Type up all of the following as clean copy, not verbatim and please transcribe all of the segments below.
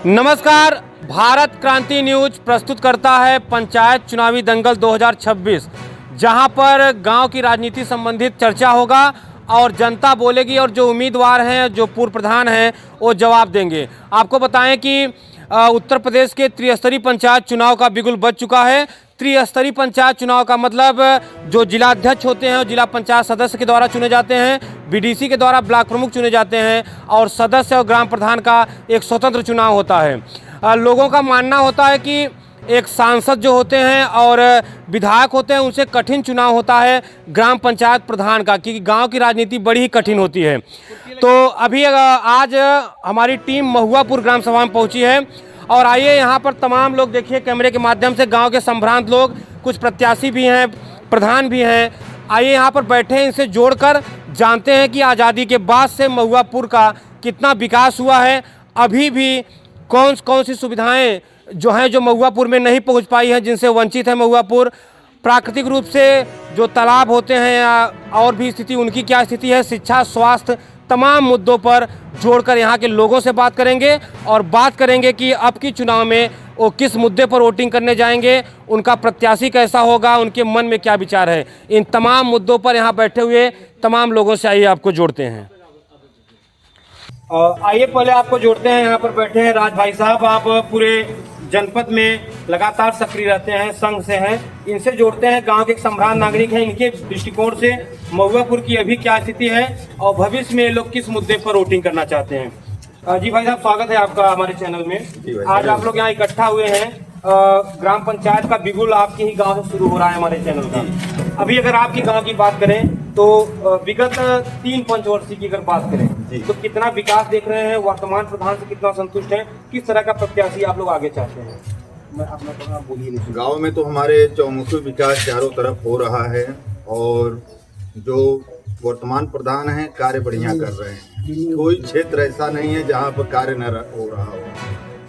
नमस्कार। भारत क्रांति न्यूज प्रस्तुत करता है पंचायत चुनावी दंगल 2026, जहां पर गांव की राजनीति संबंधित चर्चा होगा और जनता बोलेगी और जो उम्मीदवार हैं, जो पूर्व प्रधान हैं, वो जवाब देंगे। आपको बताएं कि उत्तर प्रदेश के त्रिस्तरीय पंचायत चुनाव का बिगुल बज चुका है। त्रिस्तरीय पंचायत चुनाव का मतलब जो जिलाध्यक्ष होते हैं जिला पंचायत सदस्य के द्वारा चुने जाते हैं, बीडीसी के द्वारा ब्लॉक प्रमुख चुने जाते हैं और सदस्य और ग्राम प्रधान का एक स्वतंत्र चुनाव होता है। लोगों का मानना होता है कि एक सांसद जो होते हैं और विधायक होते हैं उनसे कठिन चुनाव होता है ग्राम पंचायत प्रधान का, क्योंकि गांव की राजनीति बड़ी ही कठिन होती है। तो अभी आज हमारी टीम महुआपुर ग्राम सभा में पहुंची है और आइए यहाँ पर तमाम लोग देखिए कैमरे के माध्यम से, गांव के संभ्रांत लोग, कुछ प्रत्याशी भी हैं, प्रधान भी हैं। आइए यहाँ पर बैठे हैं, इनसे जोड़कर जानते हैं कि आज़ादी के बाद से महुआपुर का कितना विकास हुआ है, अभी भी कौन कौन सी सुविधाएं जो हैं जो महुआपुर में नहीं पहुंच पाई हैं, जिनसे वंचित है महुआपुर। प्राकृतिक रूप से जो तालाब होते हैं या और भी स्थिति, उनकी क्या स्थिति है, शिक्षा, स्वास्थ्य, तमाम मुद्दों पर जोड़कर यहाँ के लोगों से बात करेंगे और बात करेंगे कि अब की चुनाव में वो किस मुद्दे पर वोटिंग करने जाएंगे, उनका प्रत्याशी कैसा होगा, उनके मन में क्या विचार है। इन तमाम मुद्दों पर यहाँ बैठे हुए तमाम लोगों से आइए आपको जोड़ते हैं। आइए पहले आपको जोड़ते हैं, यहाँ पर बैठे हैं राज भाई साहब। आप पूरे जनपद में लगातार सक्रिय रहते हैं, संघ से हैं, इनसे जोड़ते हैं। गांव के एक संभ्रांत नागरिक हैं, इनके दृष्टिकोण से महुआपुर की अभी क्या स्थिति है और भविष्य में लोग किस मुद्दे पर वोटिंग करना चाहते हैं। जी भाई साहब, स्वागत है आपका हमारे चैनल में। आज आप लोग यहाँ इकट्ठा हुए हैं, ग्राम पंचायत का बिगुल आपके ही गाँव से शुरू हो रहा है हमारे चैनल का। अभी अगर आपके गाँव की बात करें तो विगत 3 पंचवर्षीय की अगर बात करें तो कितना विकास देख रहे हैं, वर्तमान प्रधान से कितना संतुष्ट हैं, किस तरह का प्रत्याशी आप लोग आगे चाहते हैं। मैं अपना बोलिए। गांव में तो हमारे चौमुखी विकास चारों तरफ हो रहा है और जो वर्तमान प्रधान है कार्य बढ़िया कर रहे हैं। कोई क्षेत्र ऐसा नहीं है जहां पर कार्य न हो रहा हो।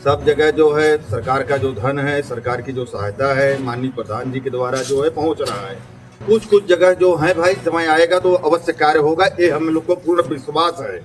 सब जगह जो है सरकार का जो धन है, सरकार की जो सहायता है, माननीय प्रधान जी के द्वारा जो है पहुंच रहा है। कुछ जगह जो है भाई, समय आएगा तो अवश्य कार्य होगा, ये हम लोग को पूर्ण विश्वास है।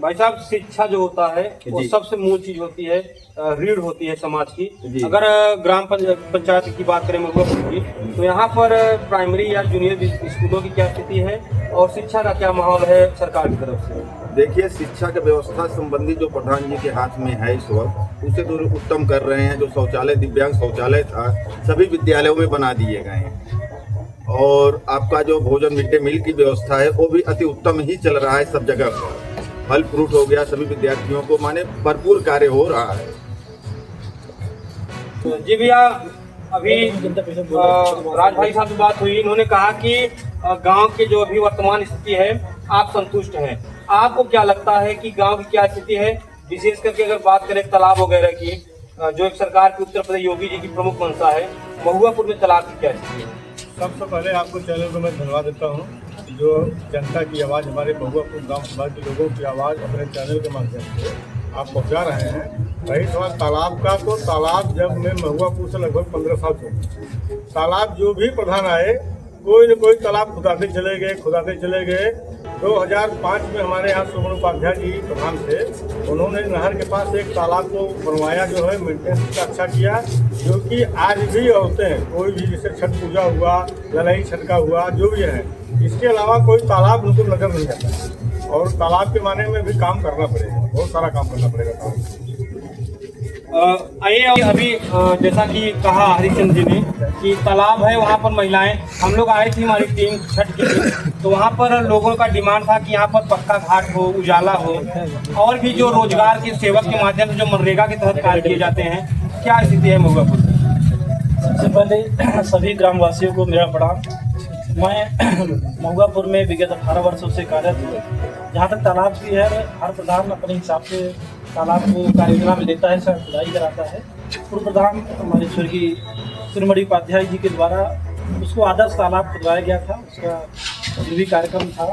भाई साहब, शिक्षा जो होता है वो सबसे मूल चीज होती है, रीढ़ होती है समाज की। अगर ग्राम पंचायत की बात करें महुआपुर की, तो यहाँ पर प्राइमरी या जूनियर स्कूलों की क्या स्थिति है और शिक्षा का क्या माहौल है सरकार की तरफ से। देखिए, शिक्षा की व्यवस्था संबंधी जो प्रधान जी के हाथ में है इस वक्त, उसे तो उत्तम कर रहे हैं। जो शौचालय, दिव्यांग शौचालय था, सभी विद्यालयों में बना दिए गए हैं और आपका जो भोजन मिड डे मील की व्यवस्था है वो भी अति उत्तम ही चल रहा है। सब जगह पर फल फ्रूट हो गया, सभी विद्यार्थियों को माने भरपूर कार्य हो रहा है। जी भैया, अभी राज भाई साहब से बात हुई, इन्होंने कहा कि गांव के जो अभी वर्तमान स्थिति है आप संतुष्ट हैं। आपको क्या लगता है कि गांव की क्या स्थिति है, विशेष करके अगर बात करें तालाब वगैरह की, जो एक सरकार की उत्तर प्रदेश योगी जी की प्रमुख मंशा है, महुआपुर में तालाब की क्या स्थिति है। सबसे पहले आपको चैनल को मैं धन्यवाद देता हूँ, जो जनता की आवाज़, हमारे महुआपुर ग्राम सभा के लोगों की आवाज़ अपने चैनल के माध्यम से आप पहुँचा रहे हैं। रही सवाल तालाब का, तो तालाब जब मैं महुआपुर से लगभग 15 साल से, तालाब जो भी प्रधान आए कोई न कोई तालाब खुदाते चले गए। 2005 में हमारे यहाँ सुमन उपाध्याय जी प्रधान थे, उन्होंने नहर के पास एक तालाब को बनवाया, जो है मेंटेनेंस का अच्छा किया, जो कि आज भी औरतें कोई भी जैसे छठ पूजा हुआ, लड़ाई छटका हुआ, जो भी है, इसके अलावा कोई तालाब उनको नजर नहीं आता और तालाब के माने में भी काम करना पड़ेगा, बहुत सारा काम करना पड़ेगा। आइए अभी जैसा कि कहा हरिचंद जी ने कि तालाब है, वहाँ पर महिलाएं, हम लोग आए थे हमारी टीम छठ की टीम, तो वहाँ पर लोगों का डिमांड था कि यहाँ पर पक्का घाट हो, उजाला हो और भी जो रोजगार के सेवक के माध्यम से जो मनरेगा के तहत कार्य किए जाते हैं। क्या स्थिति है महुआपुर? सबसे पहले सभी ग्रामवासियों को मेरा प्रणाम। मैं महुआपुर में विगत 18 वर्षों से कार्यरत हूँ। जहाँ तक तालाब की है, हर प्रधान अपने हिसाब से तालाब को कार्य योजना में देता है, खुदाई कराता है। पूर्व प्रधान हमारे स्वर्गीय श्रीमती उपाध्याय जी के द्वारा उसको आदर्श तालाब खुदवाया गया था, उसका जो भी कार्यक्रम था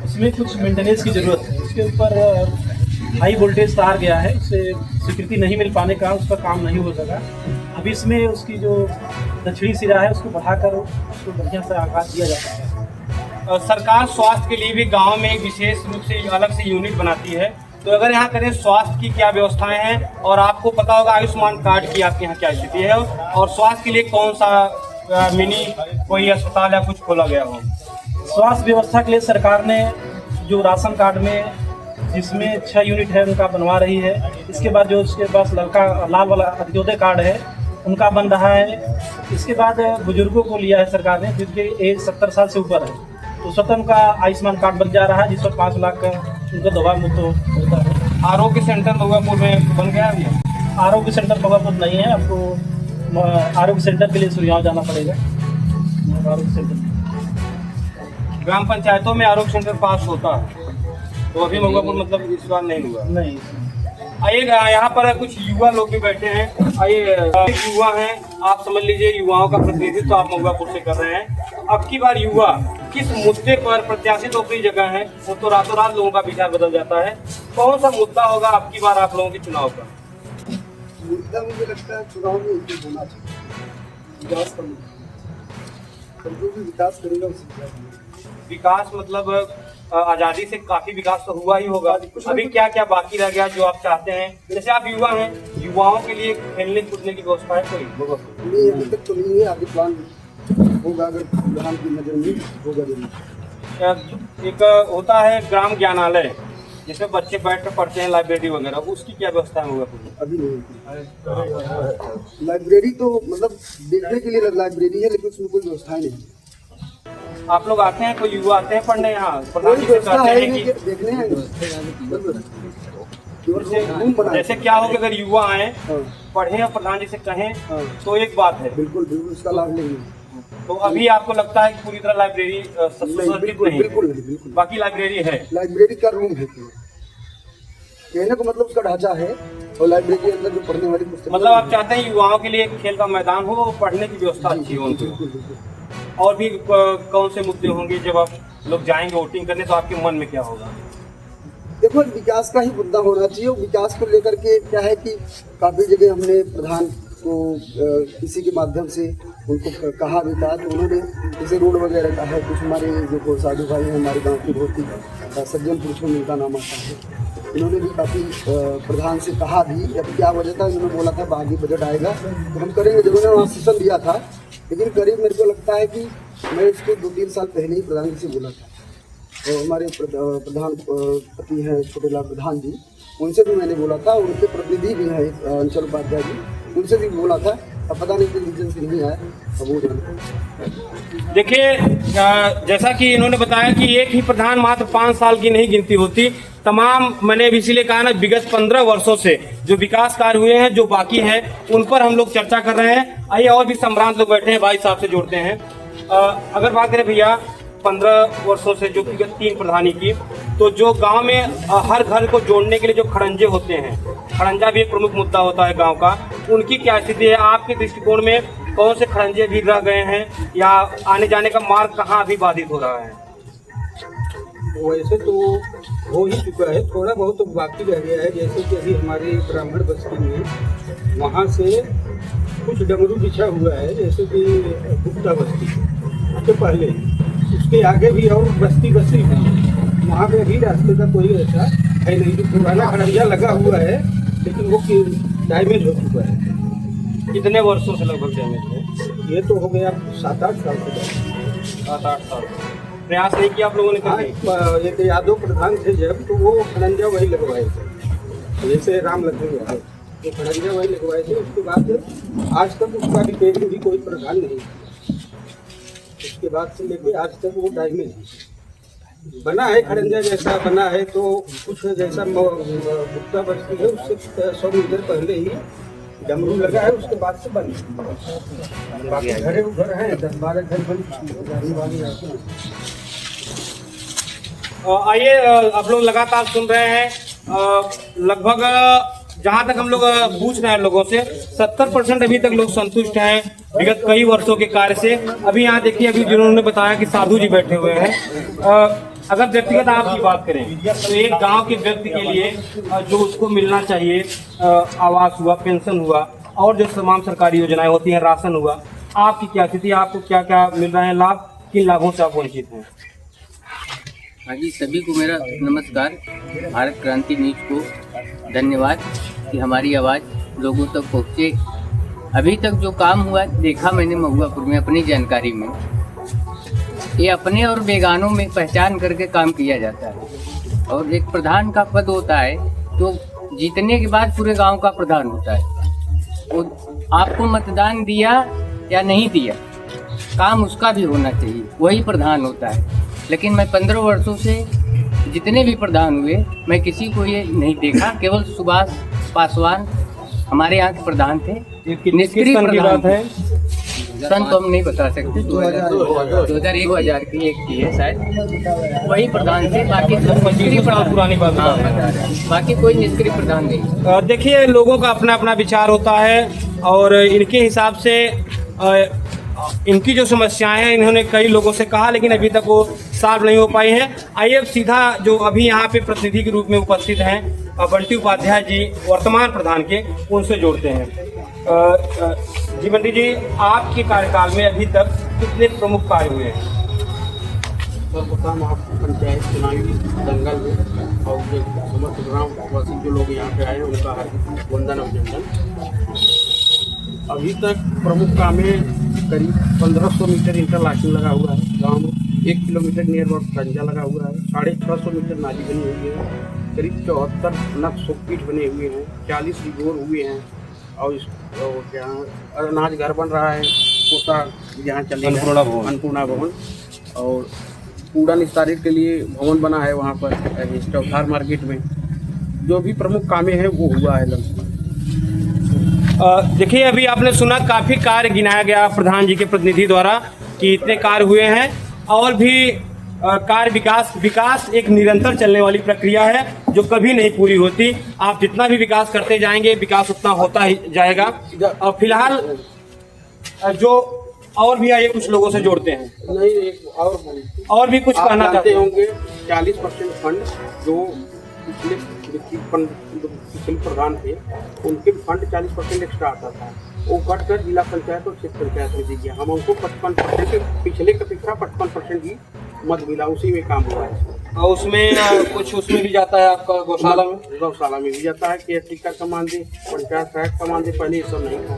उसमें कुछ मेंटेनेंस की ज़रूरत है। उसके ऊपर हाई वोल्टेज तार गया है, उससे स्वीकृति नहीं मिल पाने का उसका काम नहीं हो सका। अभी इसमें उसकी जो दक्षिणी सिरा है उसको बढ़ाकर उसको बढ़िया से आकार दिया जाता है। सरकार स्वास्थ्य के लिए भी गांव में एक विशेष रूप से अलग से यूनिट बनाती है तो अगर यहाँ करें स्वास्थ्य की क्या व्यवस्थाएं हैं, और आपको पता होगा आयुष्मान कार्ड की आपके यहाँ क्या स्थिति है, और स्वास्थ्य के लिए कौन सा मिनी कोई अस्पताल या कुछ खोला गया हो? स्वास्थ्य व्यवस्था के लिए सरकार ने जो राशन कार्ड में जिसमें 6 यूनिट है उनका बनवा रही है। इसके बाद जो उसके पास लड़का लाल वाला अंत्योदय कार्ड है उनका बन रहा है। इसके बाद बुजुर्गों को लिया है सरकार ने जिनके एज 70 साल से ऊपर है, तो स्वतः उनका आयुष्मान कार्ड बन जा रहा है, जिस पर 5 लाख का उनका दवा मुफ्त होता है। आरोग्य सेंटर महुआपुर में बन गया अभी? आरोग्य सेंटर महुआपुर नहीं है, आपको आरोग्य सेंटर के लिए सुरगांव जाना पड़ेगा। आरोग्य सेंटर ग्राम पंचायतों में आरोग्य सेंटर पास होता है, तो अभी महुआपुर मतलब इस बार नहीं हुआ। नहीं। आइए, यहाँ पर कुछ युवा लोग भी बैठे हैं। आइए, युवा हैं, आप समझ लीजिए युवाओं का प्रतिनिधित्व तो आप महुआपुर से कर रहे हैं। अब की बार युवा किस मुद्दे पर, प्रत्याशी तो अपनी जगह है, वो तो रातों रात लोगों का विचार बदल जाता है, कौन सा मुद्दा होगा अब की बार आप लोगों के चुनाव का? मुद्दा मुझे लगता है चुनाव में एक होना चाहिए, विकास का मुद्दा। जो भी विकास करेगा उसे विकास मतलब आजादी से काफी विकास तो हुआ ही होगा, अभी क्या क्या बाकी रह गया जो आप चाहते हैं? जैसे आप युवा हैं, युवाओं के लिए खेलने कूदने की व्यवस्था है कोई? नहीं, अभी तक तो नहीं है, आगे प्लान होगा, अगर प्रधान की नजर में होगा जरूर। एक होता है ग्राम ज्ञानालय, जिसमें बच्चे बैठ कर पढ़ते हैं, लाइब्रेरी वगैरह, उसकी क्या व्यवस्था है? अभी नहीं। लाइब्रेरी तो मतलब देखने के लिए लाइब्रेरी है, लेकिन उसमें कोई व्यवस्थाएं नहीं। आप लोग आते हैं, कोई युवा आते हैं पढ़ने यहाँ? प्रधान जी से व्यवस्था कहते है हैं नहीं, कि देखने हैं जैसे क्या हो कि अगर युवा आए, हाँ, पढ़े और प्रधान जी से कहें हाँ, तो एक बात है, बिल्कुल बिल्कुल उसका लाभ लेंगे। तो अभी आपको लगता है कि पूरी तरह लाइब्रेरी सुसज्जित बिल्कुल नहीं है? बिल्कुल नहीं, बिल्कुल। बाकी लाइब्रेरी है? लाइब्रेरी का रूम है, कहने को मतलब उसका ढांचा है, और लाइब्रेरी के अंदर जो पढ़ने वाली पुस्तकें, मतलब आप चाहते हैं युवाओं के लिए खेल का मैदान हो, पढ़ने की व्यवस्था अच्छी हो उनको। बिल्कुल बिल्कुल। और भी कौन से मुद्दे होंगे जब आप लोग जाएंगे वोटिंग करने, तो आपके मन में क्या होगा? देखो, विकास का ही मुद्दा होना चाहिए। विकास को लेकर के क्या है कि काफ़ी जगह हमने प्रधान को किसी के माध्यम से उनको कहा भी था, तो उन्होंने जैसे रोड वगैरह का है, कुछ हमारे जो साधु भाई हैं हमारे गांव के बहुत ही सज्जन पुरुषों में उनका नाम आता है, इन्होंने भी काफ़ी प्रधान से कहा भी। अब क्या वजह था, इन्होंने बोला था बागी बजट आएगा तो हम करेंगे, जब उन्होंने आश्वासन दिया था, लेकिन करीब मेरे को लगता है कि मैं इसको 2-3 साल पहले ही प्रधान जी से बोला था। तो हमारे प्रधान पति हैं छोटेलाल प्रधान जी, उनसे भी मैंने बोला था, उनके प्रतिनिधि भी हैं अंचल उपाध्याय जी, उनसे भी बोला था। अब पता नहीं कि रीजन से नहीं आया, अब वो जाना। देखिए, जैसा कि इन्होंने बताया कि एक ही प्रधान मात्र 5 साल की नहीं गिनती होती, तमाम, मैंने इसीलिए कहा ना, विगत 15 वर्षों से जो विकास कार्य हुए हैं, जो बाकी हैं, उन पर हम लोग चर्चा कर रहे हैं। आइए, और भी सम्रांत लोग बैठे हैं, भाई साहब से जोड़ते हैं। अगर बात करें भैया 15 वर्षों से जो विगत 3 प्रधानी की, तो जो गांव में हर घर को जोड़ने के लिए जो खड़ंजे होते हैं, खड़ंजा भी एक प्रमुख मुद्दा होता है गांव का, उनकी क्या स्थिति है? आपके दृष्टिकोण में कौन से खड़ंजे भी रह गए हैं, या आने जाने का मार्ग कहाँ अभी बाधित हो रहा है? वैसे तो हो ही चुका है, थोड़ा बहुत तो बाकी रह गया है। जैसे कि अभी हमारे ब्राह्मण बस्ती में वहाँ से कुछ डमरू बिछा हुआ है, जैसे कि गुप्ता बस्ती उसके पहले, उसके आगे भी और बस्ती बसी हुई है, वहाँ पे अभी रास्ते का कोई ऐसा है नहीं। जो पुराना खड़ंजा लगा हुआ है, लेकिन वो डैमेज हो चुका है। कितने वर्षों से लगभग डैमेज है? ये तो हो गया 7-8 साल से। 7-8 साल प्रयास नहीं किया आप लोगों ने कभी? एक यादव प्रधान थे जब, तो वो खड़ंजा वही लगवाए थे, जैसे राम लखन यादव, वो खड़ंजा वही लगवाए थे। उसके बाद आज तक उसका रिपेयरिंग भी कोई प्रधान नहीं, उसके बाद से लेके आज तक वो डैमेज है। बना है खड़ंजा जैसा बना है, तो कुछ जैसा गुप्ता बस्ती है उससे 100 मीटर पहले ही डमरू लगा है, उसके बाद से बन बाकी घरे उधर हैं, 10-12 घर बन चुके। आइए, आप लोग लगातार सुन रहे हैं, लगभग जहां तक हम लोग पूछ रहे हैं लोगों से, 70% अभी तक लोग संतुष्ट हैं विगत कई वर्षों के कार्य से। अभी यहाँ देखिए, अभी जिन्होंने बताया कि साधु जी बैठे हुए हैं। अगर व्यक्तिगत आपकी बात करें, तो एक गांव के व्यक्ति के लिए जो उसको मिलना चाहिए, आवास हुआ, पेंशन हुआ, और जो तमाम सरकारी योजनाएं होती हैं, राशन हुआ, आपकी क्या स्थिति? आपको क्या क्या मिल रहे हैं लाभ? किन लाभों से आप वंचित हैं? हाँ जी, सभी को मेरा नमस्कार। भारत क्रांति न्यूज को धन्यवाद कि हमारी आवाज़ लोगों तक पहुँचे। अभी तक जो काम हुआ देखा मैंने महुआपुर में अपनी जानकारी में, ये अपने और बेगानों में पहचान करके काम किया जाता है। और एक प्रधान का पद होता है तो जीतने के बाद पूरे गांव का प्रधान होता है। वो आपको मतदान दिया या नहीं दिया, काम उसका भी होना चाहिए, वही प्रधान होता है। लेकिन मैं 15 वर्षों से जितने भी प्रधान हुए, मैं किसी को ये नहीं देखा। केवल सुभाष पासवान हमारे यहाँ के प्रधान थे। निष्क्रिय प्रधान है, सन तो हम नहीं बता सकते। 2001 की एक थी है शायद, वही प्रधान थे। बाकी निष्क्रिय प्रधान, पुरानी बात बता रहे हैं, बाकी कोई निष्क्रिय प्रधान नहीं। देखिए, लोगों का अपना अपना विचार होता है और इनके हिसाब से इनकी जो समस्याएं हैं इन्होंने कई लोगों से कहा, लेकिन अभी तक वो सॉल्व नहीं हो पाई हैं। आइए अब सीधा जो अभी यहाँ पे प्रतिनिधि के रूप में उपस्थित हैं बंटी उपाध्याय जी, वर्तमान प्रधान के, उनसे जोड़ते हैं। जी बंटी जी, आपके कार्यकाल में अभी तक कितने प्रमुख कार्य हुए हैं? सर्वप्रथम आप पंचायत चुनावी दंगल में और जो समस्त ग्रामवासी जो लोग यहाँ पे आए उनका हार्दिक वंदन अभिनंदन। अभी तक प्रमुख काम में करीब 1500 मीटर इंटरलॉकिंग लगा हुआ है गांव में, 1 किलोमीटर नियर अबाउट खंजा लगा हुआ है, 650 मीटर नाली बनी हुई है, करीब 74 नक सोपीट बने हुए हैं, 40 रिगोर हुए हैं। और यहाँ अनाज घर बन रहा है, पोता यहाँ चलेगा अन्नपूर्णा भवन, और कूड़ा निस्तारण के लिए भवन बना है वहाँ पर चौथार मार्केट में। जो भी प्रमुख कामें हैं वो हुआ है लगभग। देखिए, अभी आपने सुना काफ़ी कार्य गिनाया गया प्रधान जी के प्रतिनिधि द्वारा कि इतने कार्य हुए हैं, और भी कार्य विकास एक निरंतर चलने वाली प्रक्रिया है जो कभी नहीं पूरी होती। आप जितना भी विकास करते जाएंगे, विकास उतना होता ही जाएगा। और फिलहाल जो और भी आइए कुछ लोगों से जोड़ते हैं। नहीं, एक और भी कुछ कहना चाहते होंगे। 40% फंड जो पिछले प्रधान थे उनके फंड 40% एक्स्ट्रा आता था, वो कट कर जिला पंचायत और क्षेत्र पंचायत में दीजिए। हम उनको 55% पिछले की अपेक्षा 55% ही मत मिला, उसी में काम हुआ है। और उसमें कुछ उसमें भी जाता है आपका गौशाला में? गौशाला में भी जाता है, केयर टेकर का मानदेय, पंचायत सहायक का मानदेय, पहले ये सब नहीं था।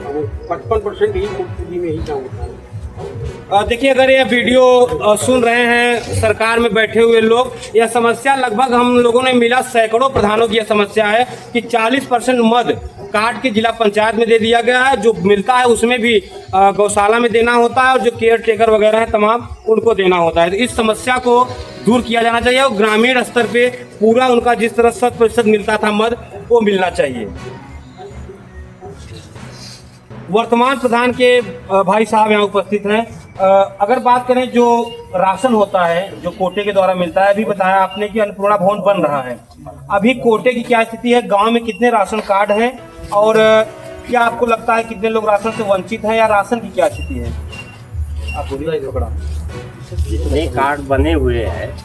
अब वो 55% ही पूंजी में ही काम होता है। देखिए, अगर ये वीडियो सुन रहे हैं सरकार में बैठे हुए लोग, यह समस्या लगभग हम लोगों ने मिला सैकड़ों प्रधानों की यह समस्या है कि 40% मद काट के जिला पंचायत में दे दिया गया है। जो मिलता है उसमें भी गौशाला में देना होता है, और जो केयर टेकर वगैरह है तमाम उनको देना होता है। तो इस समस्या को दूर किया जाना चाहिए और ग्रामीण स्तर पे पूरा उनका जिस तरह 100% मिलता था मद, वो मिलना चाहिए। वर्तमान प्रधान के भाई साहब यहाँ उपस्थित हैं। अगर बात करें जो राशन होता है जो कोटे के द्वारा मिलता है, अभी बताया आपने कि अन्नपूर्णा भवन बन रहा है, अभी कोटे की क्या स्थिति है? गांव में कितने राशन कार्ड हैं, और क्या आपको लगता है कितने लोग राशन से वंचित हैं, या राशन की क्या स्थिति है? आप बोलिए। जितने कार्ड बने हुए हैं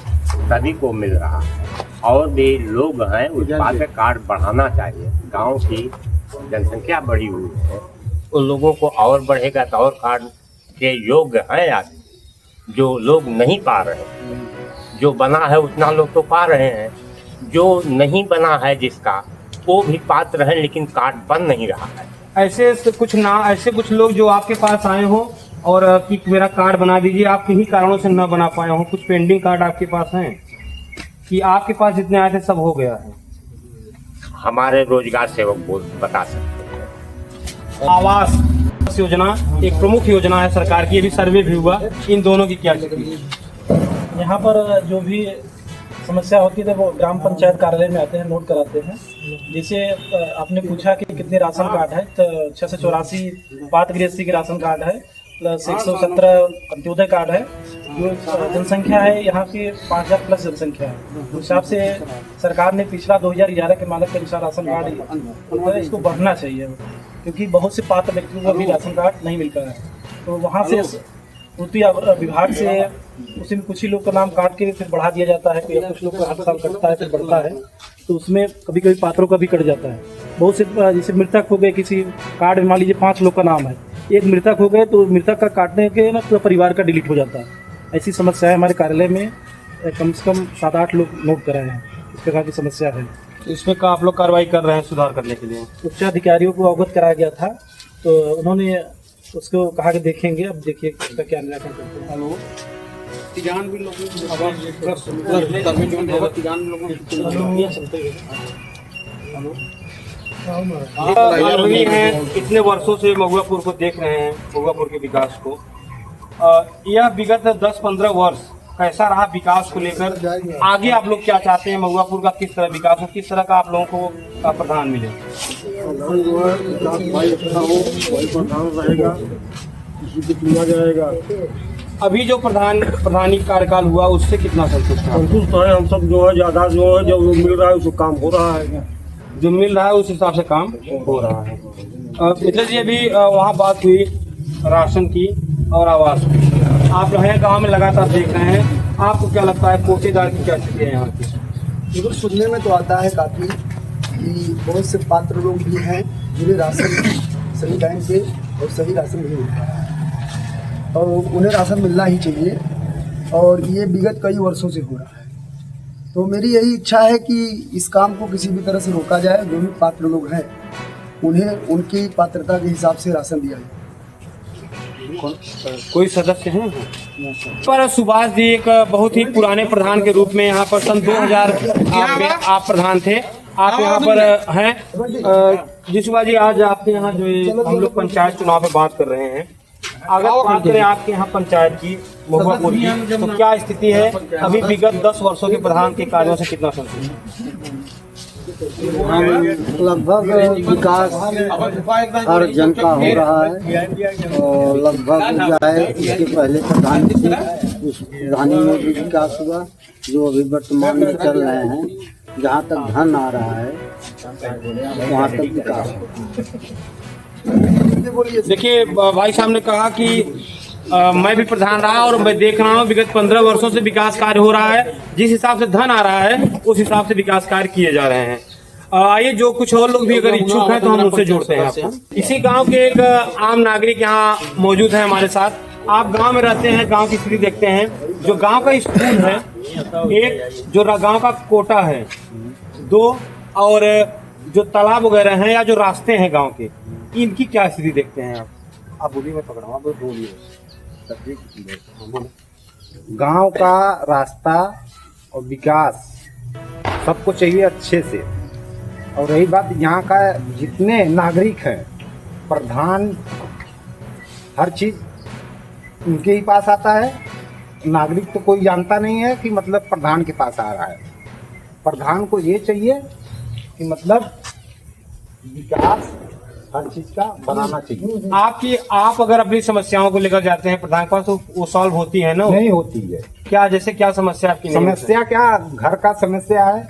सभी को मिल रहा है, और भी लोग हैं उस बात पे कार्ड बढ़ाना चाहिए। गांव की जनसंख्या बढ़ी हुई है, उन लोगों को और बढ़ेगा तो और कार्ड के योग्य हैं आदमी। जो लोग नहीं पा रहे, जो बना है उतना लोग तो पा रहे हैं, जो नहीं बना है जिसका वो भी पात्र है, लेकिन कार्ड बन नहीं रहा है। ऐसे कुछ लोग जो आपके पास आए हों और कि मेरा कार्ड बना दीजिए, आप किन्हीं कारणों से न बना पाए हों, कुछ पेंडिंग कार्ड आपके पास हैं कि आपके पास जितने आए थे सब हो गया है? हमारे रोजगार सेवक बता सकते हैं। आवास योजना एक प्रमुख योजना है सरकार की, ये भी सर्वे भी हुआ, इन दोनों की क्या स्थिति है? यहाँ पर जो भी समस्या होती है वो ग्राम पंचायत कार्यालय में आते हैं, नोट कराते हैं। जैसे आपने पूछा कि कितने राशन कार्ड है, तो 684 पात्र गृहस्थी के राशन कार्ड है, प्लस 117 अंत्योदय कार्ड है। जो जनसंख्या है यहाँ की 5000 प्लस जनसंख्या है, उस हिसाब से सरकार ने पिछला 2011 के मानक के अनुसार राशन कार्ड इसको बढ़ना चाहिए, क्योंकि बहुत से पात्र व्यक्तियों को भी राशन कार्ड नहीं मिल पा रहा है। तो वहाँ से पूर्ति विभाग से उसी में कुछ ही लोग का नाम काट के फिर बढ़ा दिया जाता है, या कुछ लोग का हर साल कटता है फिर बढ़ता है, तो उसमें कभी कभी पात्रों का भी कट जाता है। बहुत से जैसे मृतक हो गए, किसी कार्ड में मान लीजिए 5 लोग का नाम है, एक मृतक हो गए तो मृतक का काटने के ना पूरा परिवार का डिलीट हो जाता है। ऐसी समस्या है हमारे कार्यालय में, कम से कम 7-8 लोग नोट कराए हैं। इस प्रकार की समस्या है। इसमें का आप लोग कार्रवाई कर रहे हैं सुधार करने के लिए? उच्च अधिकारियों को अवगत कराया गया था, तो उन्होंने उसको कहा कि देखेंगे। अब देखिए इसका क्या निराकरण करते हैं। हेलो आदमी हैं, इतने वर्षों से महुआपुर को देख रहे हैं, महुआपुर के विकास को। यह विगत 10-15 वर्ष कैसा रहा विकास को लेकर? आगे आप लोग क्या चाहते हैं? महुआपुर का किस तरह विकास हो, किस तरह का आप लोगों को का प्रधान मिले? अभी जो प्रधानी कार्यकाल हुआ उससे कितना संतुष्ट है? संतुष्ट है हम सब। जो है ज्यादा जो है जो मिल रहा है उसको काम हो रहा है, जो मिल रहा है उस हिसाब से काम हो रहा है। मित्र जी, अभी वहाँ बात हुई राशन की और आवास की। आप जो है गाँव में लगातार देख रहे हैं, आपको क्या लगता है कोटेदार की क्या स्थिति है यहाँ की? बिल्कुल सुनने में तो आता है काफ़ी कि बहुत से पात्र लोग भी हैं जिन्हें राशन सही टाइम पे और सही राशन नहीं मिल रहा है, और उन्हें राशन मिलना ही चाहिए, और ये विगत कई वर्षों से हो रहा है। तो मेरी यही इच्छा है कि इस काम को किसी भी तरह से रोका जाए। जो भी पात्र लोग हैं उन्हें उनकी पात्रता के हिसाब से राशन दिया जाए। कोई सदस्य हैं? पर सुभाष जी एक बहुत ही पुराने प्रधान के रूप में यहाँ पर सन 2000 में आप प्रधान थे, आप यहाँ पर हैं। जी सुभाष जी, आज आपके यहाँ जो ये हम लोग पंचायत चुनाव पे बात कर रहे हैं, अगर बात करें आपके यहाँ पंचायत की, महुआपुर की, तो क्या स्थिति है? अभी विगत 10 वर्षों के प्रधान के कार्यों से कितना संतुष्ट? लगभग विकास हर जन का हो रहा है, और लगभग जो है इसके पहले प्रधान थे उस प्रधानी में भी विकास हुआ। जो अभी वर्तमान में चल रहे हैं, जहाँ तक धन आ रहा है वहाँ तक विकास देखिए, भाई साहब ने कहा कि मैं भी प्रधान रहा और मैं देख रहा हूँ विगत 15 वर्षों से विकास कार्य हो रहा है। जिस हिसाब से धन आ रहा है उस हिसाब से विकास कार्य किए जा रहे हैं। आइए, जो कुछ और लोग भी अगर इच्छुक हैं तो हम उनसे जोड़ते हैं आपको। इसी गांव के एक आम नागरिक यहाँ मौजूद है हमारे साथ। आप गांव में रहते हैं, गांव की स्थिति देखते हैं। जो गांव का स्कूल है, एक जो गांव का कोटा है, 2 और जो तालाब वगैरह हैं या जो रास्ते हैं गांव के, इनकी क्या स्थिति देखते हैं आप बोलिए, मैं पकड़ा हूँ, बोलिए। गांव का रास्ता और विकास सबको चाहिए अच्छे से। और रही बात यहाँ का जितने नागरिक हैं, प्रधान हर चीज़ उनके ही पास आता है। नागरिक तो कोई जानता नहीं है कि मतलब प्रधान के पास आ रहा है। प्रधान को ये चाहिए कि मतलब विकास हर चीज का बनाना चाहिए। आप अगर अपनी समस्याओं को लेकर जाते हैं प्रधान के पास तो वो सॉल्व होती है ना? नहीं होती है। क्या, जैसे क्या समस्या आपकी? समस्या क्या, घर का समस्या है।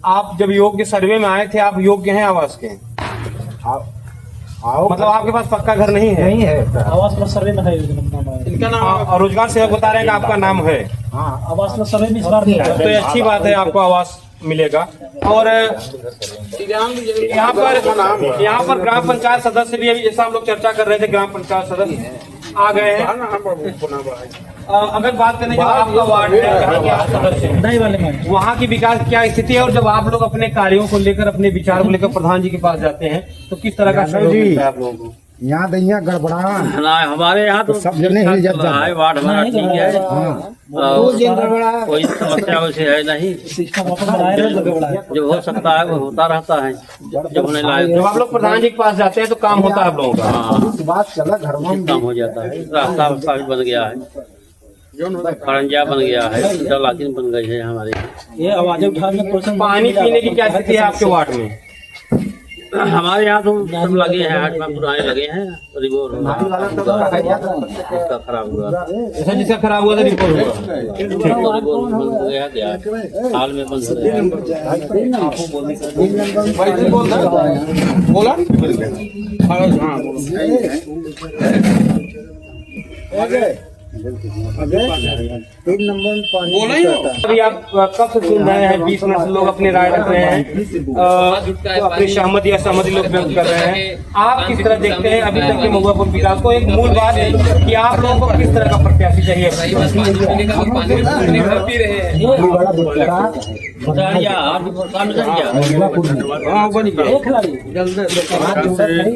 आप जब योग्य सर्वे में आए थे, आप योग्य हैं आवास के? आओ, मतलब आपके पास पक्का घर नहीं है? नहीं है। आवास प्लस सर्वे में है इनका नाम, और रोजगार सेवक बता रहे हैं कि आपका नाम है। हाँ, आवास प्लस सर्वे में इस बार दिया है। तो ये अच्छी बात है, आपको आवास मिलेगा। और यहाँ पर ग्राम पंचायत सदस्य भी, अभी जैसा हम लोग चर्चा कर रहे थे, ग्राम पंचायत सदस्य आ गए हैं। अगर बात करें जो आपका वार्ड है, जहाँ के आप सदस्य हैं, वहाँ की विकास क्या स्थिति है? और जब आप लोग अपने कार्यों को लेकर, अपने विचार को लेकर प्रधान जी के पास जाते हैं तो किस तरह का सहयोग मिलता है आप लोगों को? यहाँ दैया गड़बड़ा हमारे यहाँ तो सब जने हिल जाता है। वार्ड हमारा ठीक है, कोई समस्या वैसे है नहीं। जो हो सकता है वो होता रहता है। जब उन्हें जब आप लोग प्रधान जी के पास जाते हैं तो काम होता है आप लोगों का? बात चला घर में काम हो जाता है। रास्ता भी बन गया है, खरंजा बन गया है, लाकिन बन गई है हमारे। ये आवाजें उठाने, पानी पीने की क्या स्थिति है आपके वार्ड में? हमारे यहाँ तो सब लगे हैं, 8 में पुराने लगे हैं। रिपोर्ट इसका खराब हुआ, जैसा जिसका खराब हुआ था रिपोर्ट हुआ, रिपोर्ट बंद हो गया, क्या हाल में बंद हो गया। तीन नंबर में पानी अभी आप कब से सुन रहे हैं, 20 मिनट से लोग अपनी राय रख रहे हैं, तो अपनी सहमति या सहमति लोग व्यक्त कर रहे हैं। आप किस तरह देखते हैं अभी तक के महुआपुर विकास को? एक मूल बात है कि आप लोगों को किस तरह का प्रत्याशी चाहिए?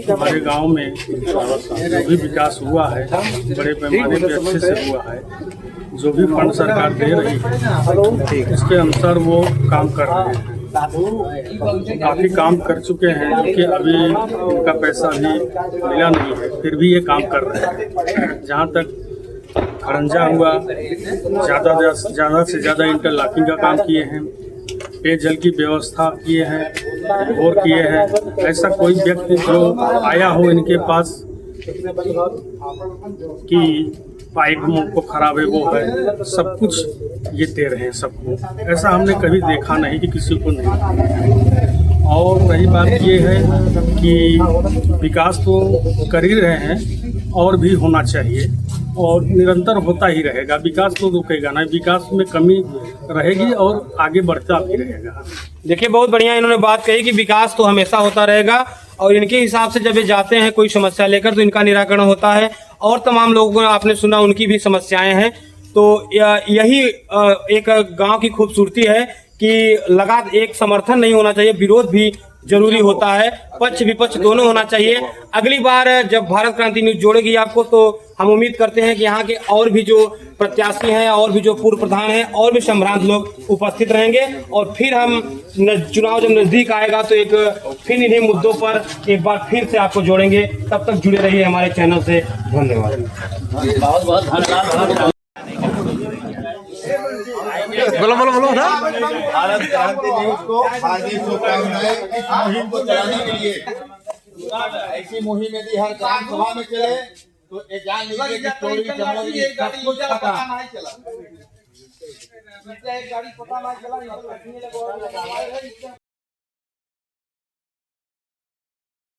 हमारे गांव में जो भी विकास हुआ है बड़े पैमाने पे अच्छे से हुआ है। जो भी फंड सरकार दे रही है उसके अनुसार वो काम कर रहे हैं। काफ़ी काम कर चुके हैं, क्योंकि अभी उनका पैसा भी मिला नहीं है, फिर भी ये काम कर रहे हैं। जहाँ तक खड़ंजा हुआ, ज़्यादा से ज़्यादा इंटरलॉकिंग का काम किए हैं, पेयजल की व्यवस्था किए हैं, बोर किए हैं। ऐसा कोई व्यक्ति जो आया हो इनके पास कि पाइप को खराब है वो है, सब कुछ ये दे रहे हैं सबको। ऐसा हमने कभी देखा नहीं कि किसी को नहीं। और रही बात ये है कि विकास तो कर ही रहे हैं और भी होना चाहिए और निरंतर होता ही रहेगा। विकास तो रुकेगा नहीं, विकास में कमी रहेगी और आगे बढ़ता भी रहेगा। देखिए, बहुत बढ़िया इन्होंने बात कही कि विकास तो हमेशा होता रहेगा और इनके हिसाब से जब ये जाते हैं कोई समस्या लेकर तो इनका निराकरण होता है। और तमाम लोगों को आपने सुना, उनकी भी समस्याएं हैं। तो यही एक गांव की खूबसूरती है कि लगातार एक समर्थन नहीं होना चाहिए, विरोध भी जरूरी होता है, पक्ष विपक्ष दोनों होना चाहिए। अगली बार जब भारत क्रांति न्यूज जोड़ेगी आपको तो हम उम्मीद करते हैं कि यहाँ के और भी जो प्रत्याशी हैं और भी जो पूर्व प्रधान हैं और भी संभ्रांत लोग उपस्थित रहेंगे और फिर हम चुनाव जब नजदीक आएगा तो एक फिर इन्हीं मुद्दों पर एक बार फिर से आपको जोड़ेंगे। तब तक जुड़े रहिए हमारे चैनल से। धन्यवाद। बहुत बहुत धन्यवाद। बोलो भारत क्रांति न्यूज को हार्दिक शुभकामनाएं। इस मुहिम को चलाने के लिए ऐसी मुहिम यदि हर ग्राम सभा में चले तो ये जान लीजिए कि चोरी चमोरी सब कुछ खत्म।